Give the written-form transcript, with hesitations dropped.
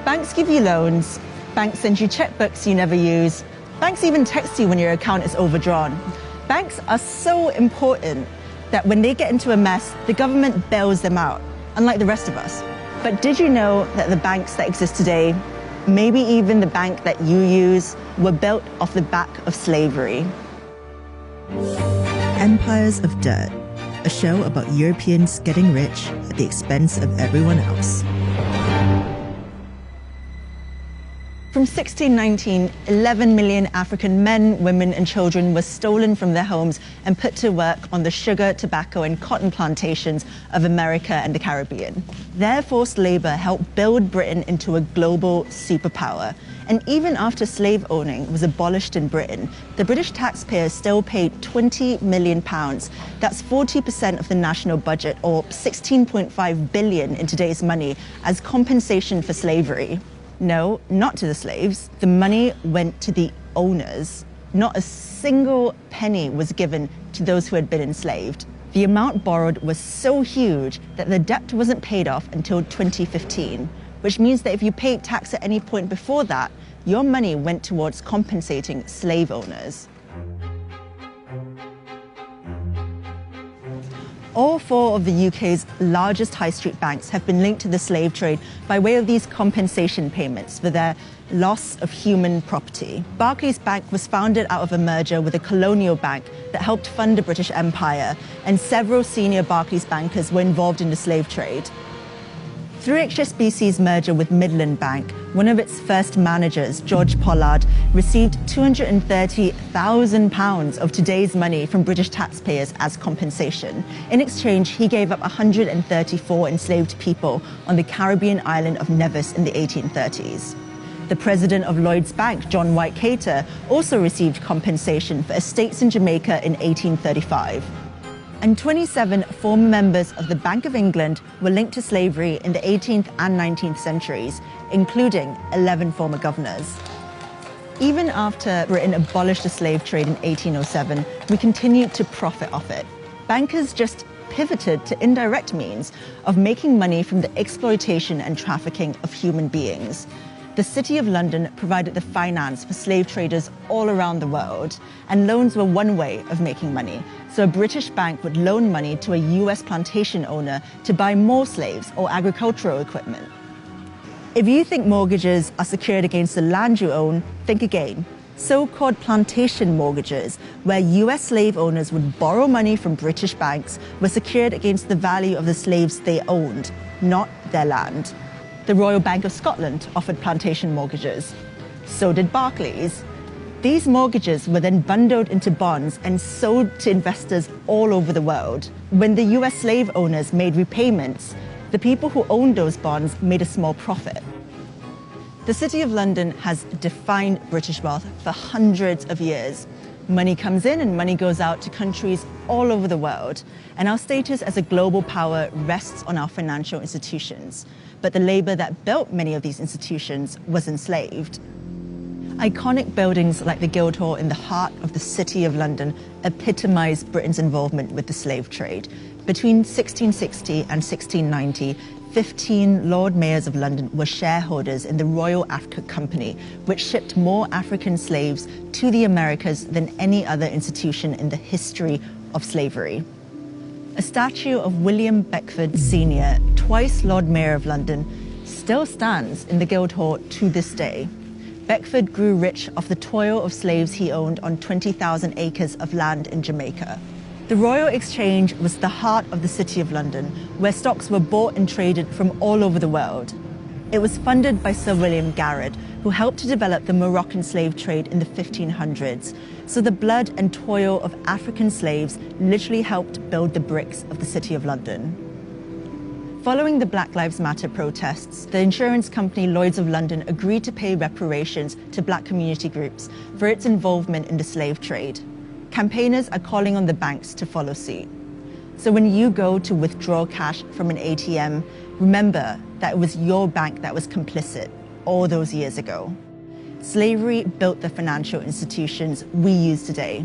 Banks give you loans, banks send you checkbooks you never use, banks even text you when your account is overdrawn. Banks are so important that when they get into a mess, the government bails them out, unlike the rest of us. But did you know that the banks that exist today, maybe even the bank that you use, were built off the back of slavery? Empires of Dirt, a show about Europeans getting rich at the expense of everyone else. From 1619, 11 million African men, women and children were stolen from their homes and put to work on the sugar, tobacco and cotton plantations of America and the Caribbean. Their forced labor helped build Britain into a global superpower. And even after slave owning was abolished in Britain, the British taxpayers still paid £20 million. That's 40% of the national budget, or 16.5 billion in today's money, as compensation for slavery. No, not to the slaves. The money went to the owners. Not a single penny was given to those who had been enslaved. The amount borrowed was so huge that the debt wasn't paid off until 2015, which means that if you paid tax at any point before that, your money went towards compensating slave owners. All four of the UK's largest high street banks have been linked to the slave trade by way of these compensation payments for their loss of human property. Barclays Bank was founded out of a merger with a colonial bank that helped fund the British Empire, and several senior Barclays bankers were involved in the slave trade. Through HSBC's merger with Midland Bank, one of its first managers, George Pollard, received £230,000 of today's money from British taxpayers as compensation. In exchange, he gave up 134 enslaved people on the Caribbean island of Nevis in the 1830s. The president of Lloyds Bank, John White Cater, also received compensation for estates in Jamaica in 1835. And 27 former members of the Bank of England were linked to slavery in the 18th and 19th centuries, including 11 former governors. Even after Britain abolished the slave trade in 1807, we continued to profit off it. Bankers just pivoted to indirect means of making money from the exploitation and trafficking of human beings. The City of London provided the finance for slave traders all around the world, and loans were one way of making money. So a British bank would loan money to a US plantation owner to buy more slaves or agricultural equipment. If you think mortgages are secured against the land you own, think again. So-called plantation mortgages, where US slave owners would borrow money from British banks, were secured against the value of the slaves they owned, not their land. The Royal Bank of Scotland offered plantation mortgages. So did Barclays. These mortgages were then bundled into bonds and sold to investors all over the world. When the US slave owners made repayments, the people who owned those bonds made a small profit. The City of London has defined British wealth for hundreds of years. Money comes in and money goes out to countries all over the world, and our status as a global power rests on our financial institutions. But the labor that built many of these institutions was enslaved. Iconic buildings like the Guildhall in the heart of the City of London epitomise Britain's involvement with the slave trade. Between 1660 and 1690, 15 Lord Mayors of London were shareholders in the Royal Africa Company, which shipped more African slaves to the Americas than any other institution in the history of slavery. A statue of William Beckford Sr., twice Lord Mayor of London, still stands in the Guildhall to this day. Beckford grew rich off the toil of slaves he owned on 20,000 acres of land in Jamaica. The Royal Exchange was the heart of the City of London, where stocks were bought and traded from all over the world. It was funded by Sir William Garrard, who helped to develop the Moroccan slave trade in the 1500s. So the blood and toil of African slaves literally helped build the bricks of the City of London. Following the Black Lives Matter protests, the insurance company Lloyds of London agreed to pay reparations to black community groups for its involvement in the slave trade. Campaigners are calling on the banks to follow suit. So when you go to withdraw cash from an ATM, remember that it was your bank that was complicit all those years ago. Slavery built the financial institutions we use today.